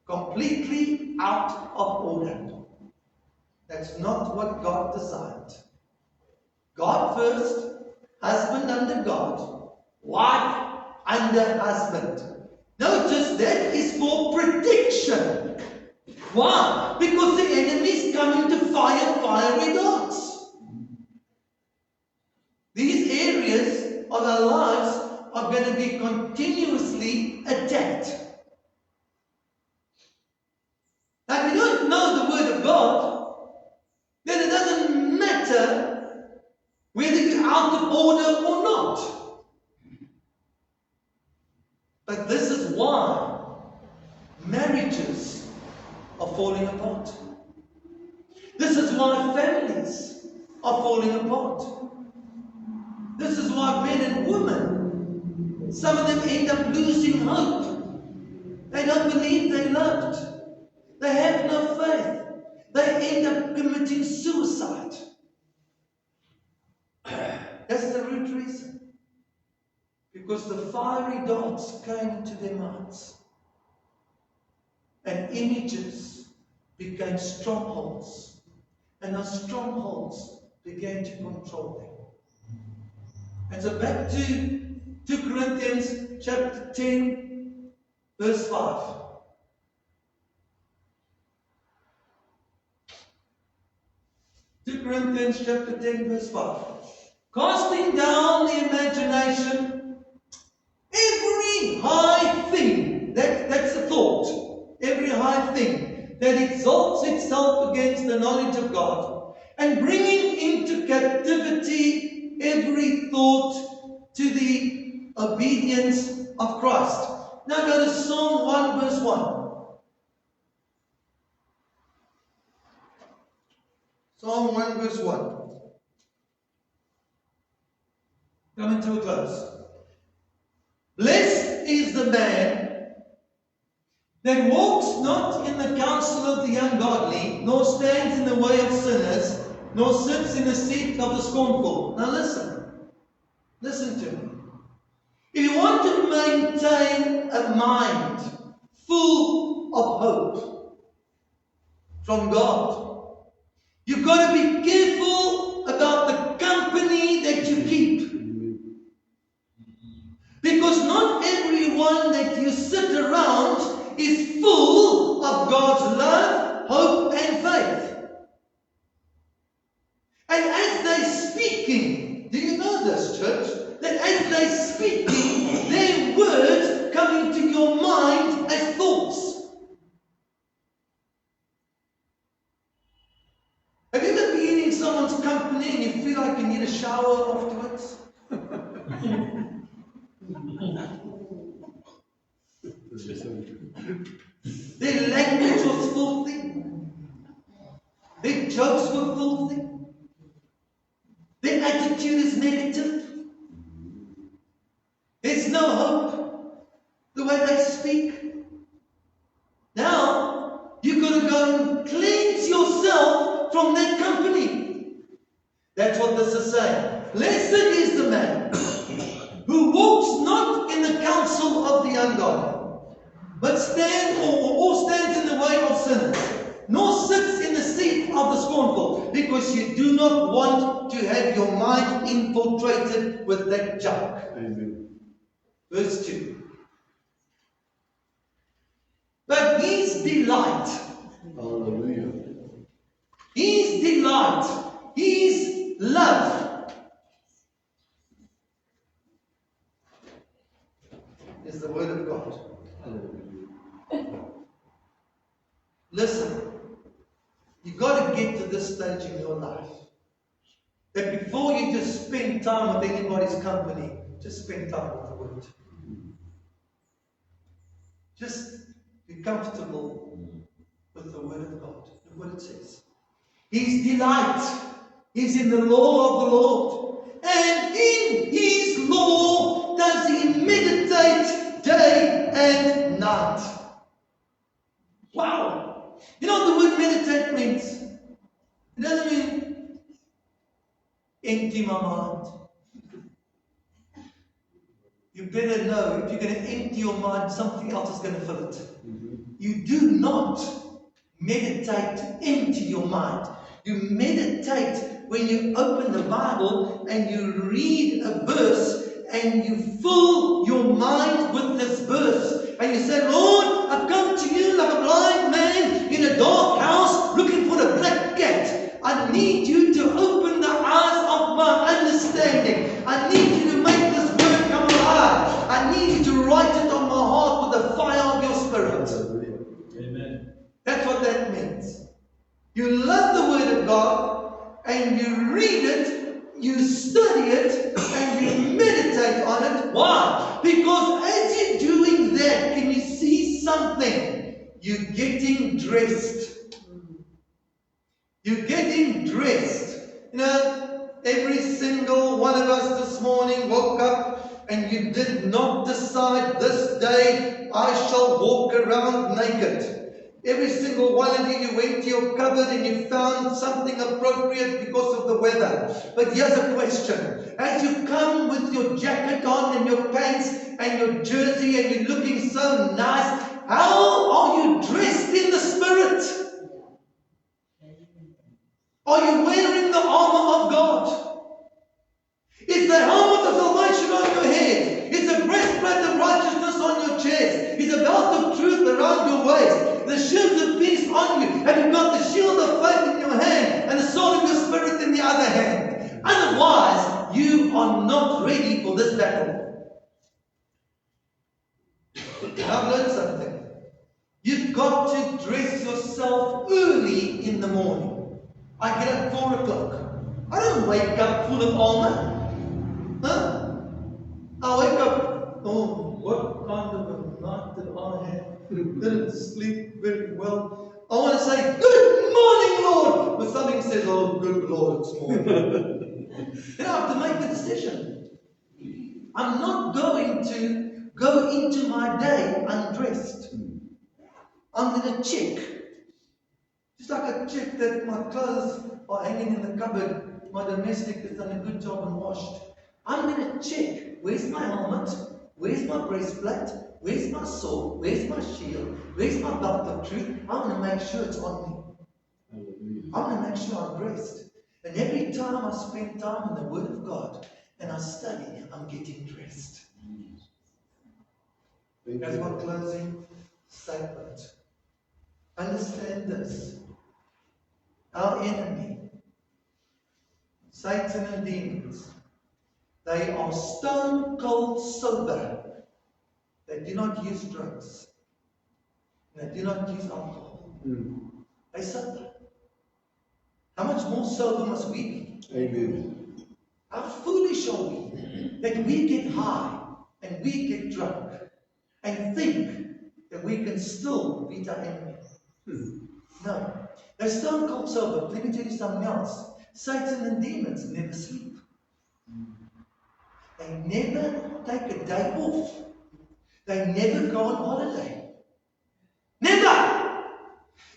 Completely out of order. That's not what God designed. God first, husband under God, wife under husband. Notice that is for protection. Why? Because the enemy is coming to fire fiery darts. These areas of our lives are going to be continuously attacked. Now, if you don't know the Word of God, then it doesn't matter whether you're out of order or not. But this is why marriages are falling apart. This is why families are falling apart. This is why men and women, some of them end up losing hope. They don't believe they're loved. They have no faith. They end up committing suicide. That's the root reason. Because the fiery darts came into their minds. And images became strongholds. And those strongholds began to control them. And so back to 2 Corinthians chapter 10, verse 5. 2 Corinthians chapter 10, verse 5. Casting down the imagination, every high thing, that's a thought, every high thing that exalts itself against the knowledge of God, and bringing into captivity every thought to the obedience of Christ. Now go to Psalm 1 verse 1. Psalm 1 verse 1. Coming to a close. Blessed is the man that walks not in the counsel of the ungodly, nor stands in the way of sinners, nor sits in the seat of the scornful. Now listen. Listen to me. If you want to maintain a mind full of hope from God, you've got to be careful about the company that you keep. Because not everyone that you sit around is full of God's love, hope, and faith. And as they're speaking, do you know this, church? That as they're speaking, their words come into your mind as thoughts. Have you ever been in someone's company and you feel like you need a shower afterwards? Their language was filthy. Their jokes were filthy. Their attitude is negative. There's no hope. The way they speak. Now, you've got to go and cleanse yourself from that company. That's what this is saying. Blessed is the man who walks not in the counsel of the ungodly, but stands in the way of sinners, nor sits in the seat of the scornful, because you do not want to have your mind infiltrated with that junk.
Amen.
Verse 2. But his delight,
Hallelujah.
his delight, his love is the word of God.
Hallelujah.
Listen, you've got to get to this stage in your life that before you just spend time with anybody's company, just spend time with the Word. Just be comfortable with the Word of God. Look what it says. His delight is in the law of the Lord, and in His law does he meditate day and night. Wow! You know what the word meditate means? It doesn't mean Empty my mind. You better know if you're going to empty your mind, something else is going to fill it. You do not meditate to empty your mind. You meditate when you open the Bible and you read a verse and you fill your mind with this verse. And you say, Lord, I've come to you like a blind man in a dark house looking for a black cat. I need you to open the eyes of my understanding. I need you to make this word come alive. I need you to write it on my heart with the fire of your spirit.
Amen.
That's what that means. You love the Word of God and you read it, you study it, and you meditate on it. Why? Because as you're doing that, can you see something? You're getting dressed. You're getting dressed. You know, every single one of us this morning woke up and you did not decide this day I shall walk around naked. Every single one of you went to your cupboard and you found something appropriate because of the weather. But here's a question. As you come with your jacket on and your pants and your jersey and you're looking so nice, how are you dressed in the Spirit? Are you wearing the armor of God? Is the helmet of salvation on your head? Is the breastplate of righteousness on your chest? Is the belt of truth around your waist? The shield of peace on you? Have you got the shield of faith in your hand and the sword of your spirit in the other hand? Otherwise, you are not ready for this battle. I've learned something. You've got to dress yourself early in the morning. I get up 4 o'clock. I don't wake up full of armor. Huh? I wake up, oh, what kind of a night did I have? Didn't sleep very well. I want to say, good morning, Lord. But something says, oh, good Lord, it's morning. Then I have to make a decision. I'm not going to go into my day undressed. I'm going to check. Just like I check that my clothes are hanging in the cupboard, my domestic has done a good job and washed. I'm going to check, where's my helmet? Where's my breastplate? Where's my sword? Where's my shield? Where's my belt of truth? I want to make sure it's on me. I want to make sure I'm dressed. And every time I spend time in the Word of God and I study, I'm getting dressed. That's my closing statement. Understand this. Our enemy, Satan and demons, they are stone cold sober. They do not use drugs. They do not use alcohol. They sober. How much more sober must we be?
Amen.
How foolish are we that we get high and we get drunk and think that we can still beat our enemy? No. They're stone cold sober. Let me tell you something else. Satan and demons never sleep. They never take a day off. They never go on holiday. Never!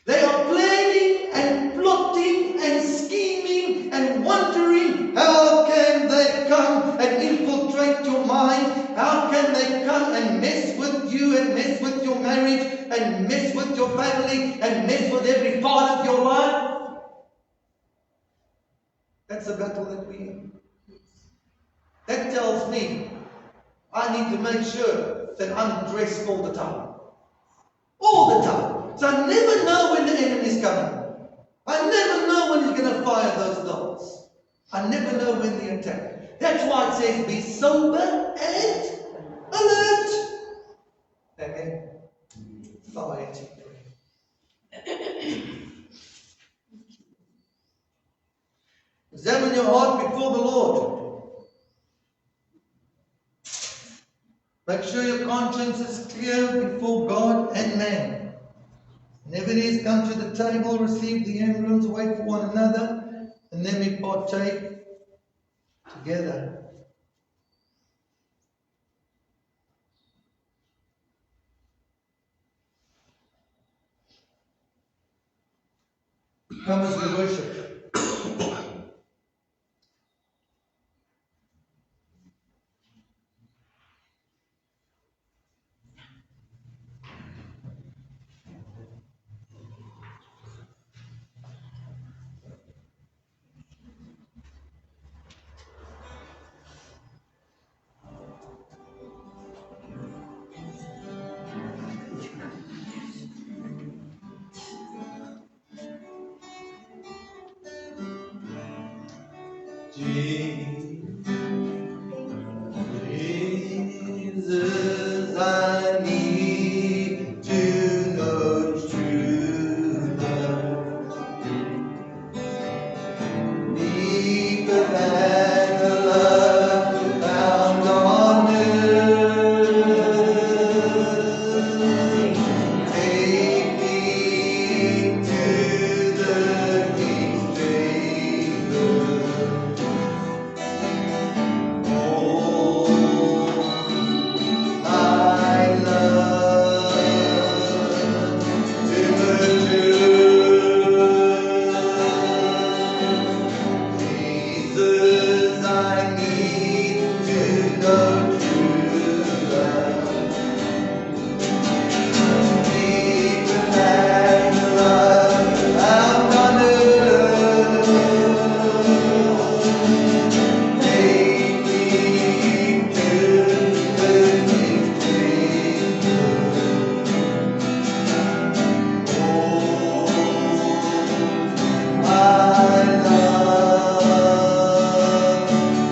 They are planning and plotting and scheming and wondering how can they come and infiltrate your mind? How can they come and mess with you and mess with your marriage and mess with your family and mess with every part of your life? That's the battle that we're in. That tells me I need to make sure that I'm dressed all the time. All the time. So I never know when the enemy's coming. I never know when he's going to fire those darts. I never know when the attack. That's why it says be sober and alert. Amen. Fire to pray. Examine your heart before the Lord. Make sure your conscience is clear before God and man. Whenever it is, come to the table, receive the emblems, wait for one another, and then we partake together. Come as we worship. Jesus, I need to know true love, deeper than the love found on earth. Take me to the King's chamber. I love to the Jesus, I need to know true love. Deeper than the love found on earth. Take me to the King's chamber. I love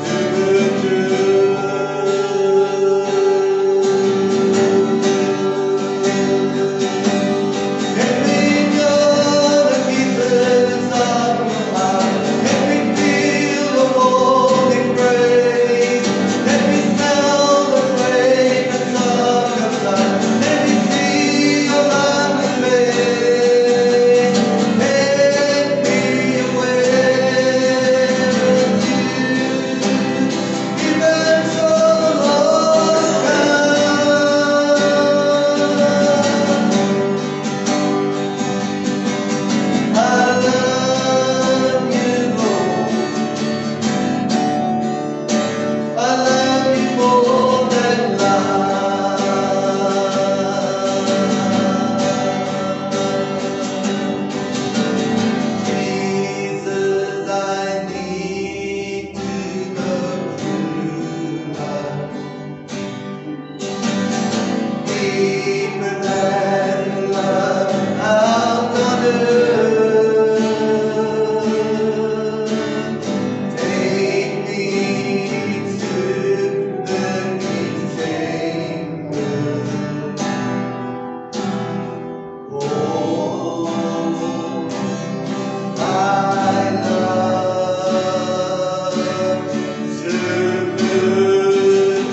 to Let me know the deepest of your heart. Let me feel the holy praise. Let me smell the fragrance of your Son. Let me see your lovely face. Let me aware of you. Even so long I love you, Lord. I love you more than life. Jesus, I need to know true love. Deeper than the love out on earth. Take me to the King's chamber. Oh, I love to pursue.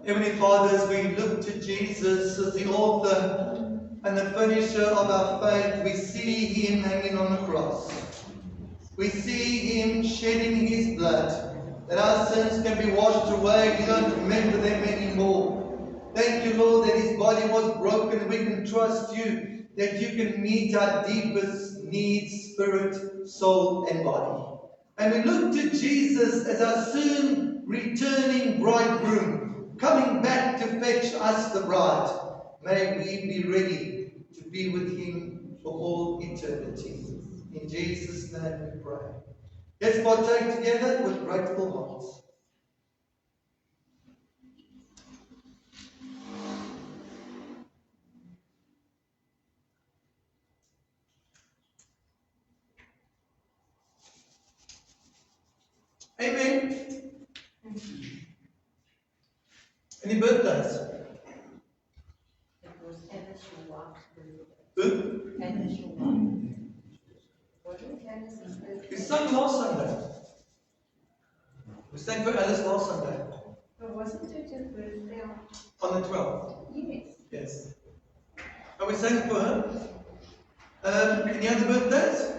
Heavenly Father, as we look to Jesus as the author and the finisher of our faith, we see him hanging on the cross. We see him shedding his blood, that our sins can be washed away. We don't remember them anymore. Thank you, Lord, that his body was broken. We can trust you that you can meet our deepest needs, spirit, soul, and body. And we look to Jesus as our soon returning bridegroom, coming back to fetch us the bride. May we be ready to be with him for all eternity. In Jesus' name we pray. Let's partake together with grateful hearts. Amen. Any birthdays?
It was Ennis Schwartz.
Who?
Ennis Schwartz. Was it Ennis's birthday?
We sang last Sunday. We sang for Alice last Sunday.
But wasn't it his birthday?
On the 12th.
Yes.
Yes. And we sang for her. Any other birthdays?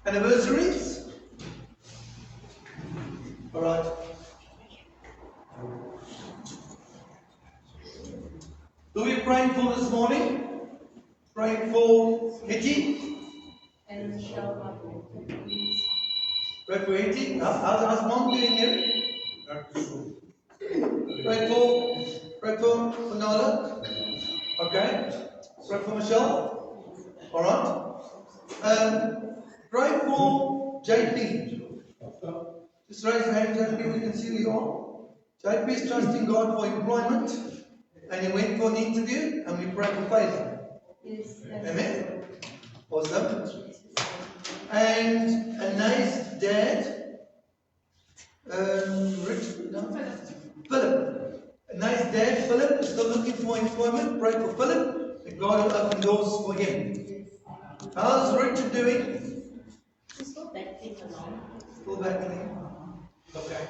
Anniversaries? All right. Who are we praying for this morning? Praying for Hetty.
And Michelle Buckle.
Pray for Hetty. How's mom doing, Eric? Pray for Nala. Okay. Pray for Michelle. All right. Pray for JP. Just raise your hand, JP, we can see who you are. JP is trusting God for employment, and he went for an interview, and we pray for favor.
Yes.
Amen. Awesome. And a nice dad, Richard, no? Philip. A nice dad, Philip, is still looking for employment. Pray for Philip, that God will open doors for him. How's Richard doing?
She's still battling along.
Still battling. Okay.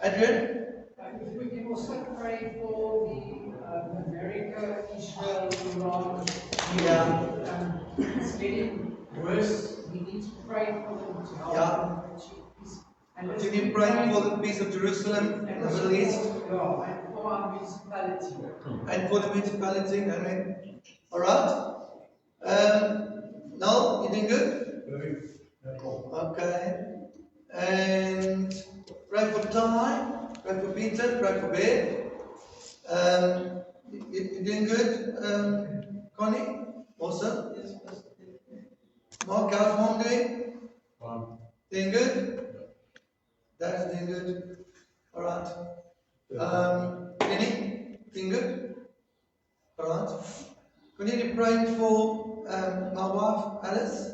Adrian?
If we can also pray for the America, Israel, Iran.
Yeah.
It's getting worse. We need to pray for them to help
Yeah.
them achieve peace. And let's
Continue
keep
praying for the peace of Jerusalem and the Middle East,
and for our municipality.
and for the municipality. Amen. Alright? No, you doing good? Okay. And pray for Ty, pray for Peter, pray for Bear. You doing good, Connie? Awesome. Mark, how's mom doing? Doing good? Dad's doing good. Alright. Kenny, doing good? Alright. Continue praying for my wife, Alice.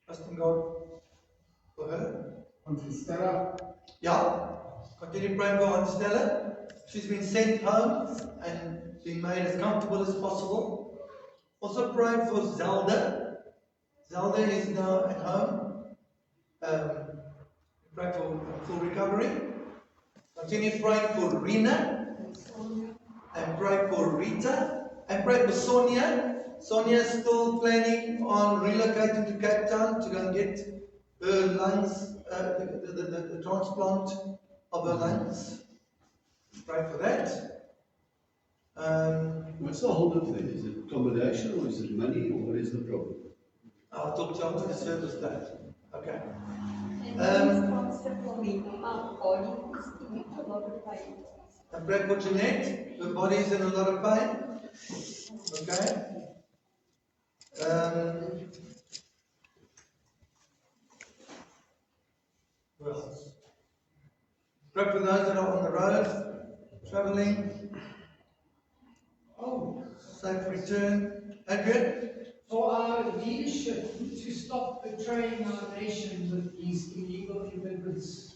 Trusting God for her.
Auntie Stella,
Yeah. Continue praying for Aunt Stella. She's been sent home and being made as comfortable as possible. Also praying for Zelda. Zelda is now at home. Pray for full recovery. Continue praying for Rina. And pray for Rita. And pray for Sonia. Sonia is still planning on relocating to Cape Town to go and get her lungs, the transplant of her lungs. Pray for that.
what's the hold up there? Is it accommodation or is it money or what is the problem?
I'll talk to you after the service that. Okay.
Sponsor for me. Our body is in a lot of pain.
And pray for Jeanette. Her body is in a lot of pain. Okay. Who else? Pray for those that are on the road, traveling.
Oh,
Safe return. Adrian?
for our leadership to stop betraying our nation with these illegal immigrants.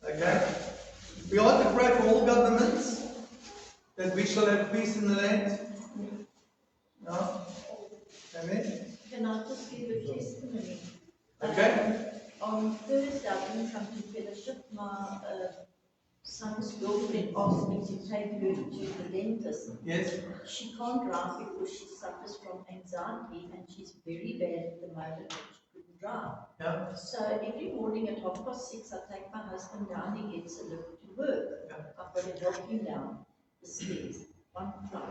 Okay. We ought to pray for all governments that we shall have peace in the land. No? Amen.
Can I just give a testimony?
Okay.
On Thursday, I didn't come to fellowship. My son's girlfriend asked me to take her to the dentist.
Yes.
She can't drive because she suffers from anxiety and she's very bad at the moment and she couldn't drive.
Yeah.
So every morning at 6:30, I take my husband down, he gets a lift to work.
Yeah.
I've got to help him down the stairs, one flight.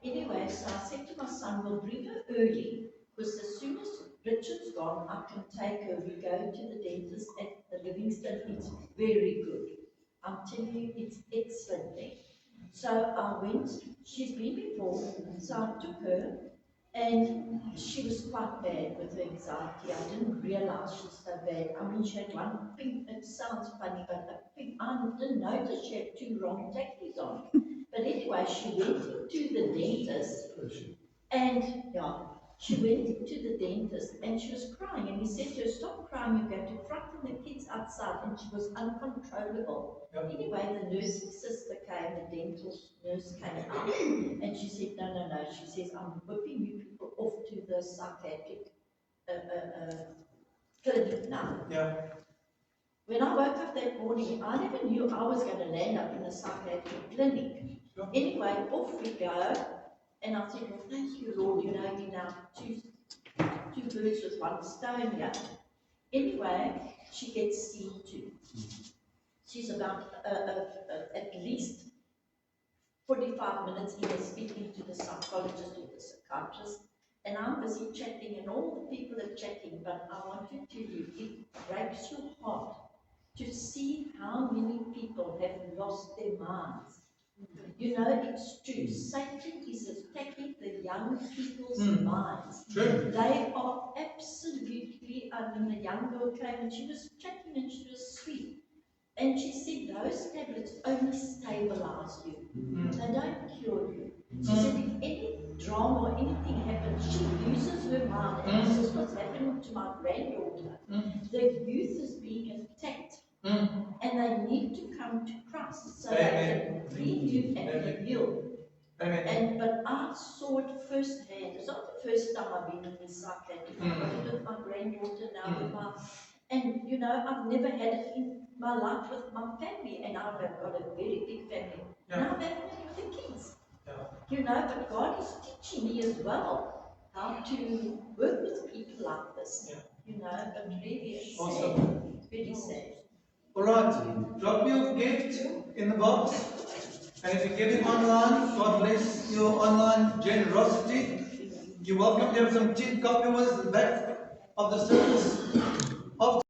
Anyway, so I said to my son, we'll bring her early, because as soon as Richard's gone, I can take her. We go to the dentist at the Livingston. It's very good. I'm telling you, it's excellent there. So I went, she's been before, so I took her, and she was quite bad with her anxiety. I didn't realize she's so bad. I mean, she had one pink, it sounds funny, but a pink, I didn't notice she had two wrong tackies on. But anyway, she went to the dentist, and yeah, she went to the dentist and she was crying, and he said to her, stop crying, you're going to frighten the kids outside, and she was uncontrollable.
Yep.
Anyway, the nursing sister came, the dental nurse came out, and she said, no, she says, I'm whipping you people off to the psychiatric clinic now.
Yeah.
When I woke up that morning, I never knew I was going to land up in a psychiatric clinic.
Sure.
Anyway, off we go. And I said, well, thank you, Lord, you know, you know, two birds with one stone here. Anyway, she gets C2. She's about at least 45 minutes in speaking to the psychologist or the psychiatrist. And I'm busy chatting, and all the people are chatting, but I want to tell you, it breaks your heart to see how many people have lost their minds You know, it's true. Satan is attacking the young people's minds.
True.
They are absolutely, I mean, a young girl came and she was chatting and she was sweet. And she said, those tablets only stabilize you. They don't cure you. She said, if any drama or anything happens, she loses her mind. And this is what's happening to my granddaughter. The youth is being attacked. And they need to come to Christ so they can be renewed and be healed.
Amen.
But I saw it firsthand. It's not the first time I've been in the psychiatric. I've got it with my granddaughter now, with my, and you know, I've never had it in my life with my family, and I've got a very big family.
Yeah.
Now I've had it with the kids.
Yeah.
You know, but God is teaching me as well how to work with people like this.
Yeah.
You know, but really it's
Awesome.
sad, very sad.
Alright, drop your gift in the box. And if you give it online, God bless your online generosity. You're welcome to have some cheap coffee with the back of the service.